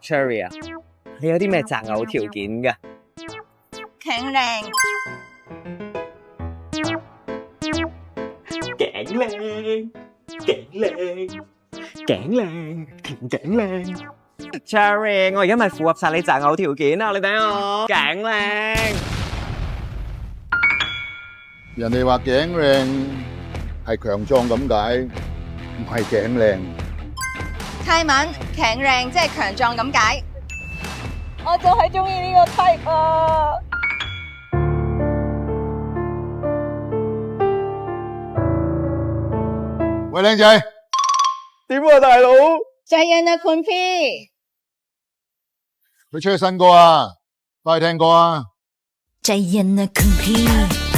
Cherry 啊，你有啲咩擇偶條件㗎？頸靚、頸靚，頸靚，頸靚，條頸靚。Cherry，我而家咪符合晒你擇偶條件啊！你睇我頸靚。人哋話頸靚係強壯咁解，唔係頸靚。泰文頸靚即係強壯咁解。我就係中意呢個 type 啊！喂，靚仔，點啊，大佬？ใจเย็นนะคุณพี่ 佢出咗新歌啊，快去聽歌啊！ใจเย็นนะคุณพี่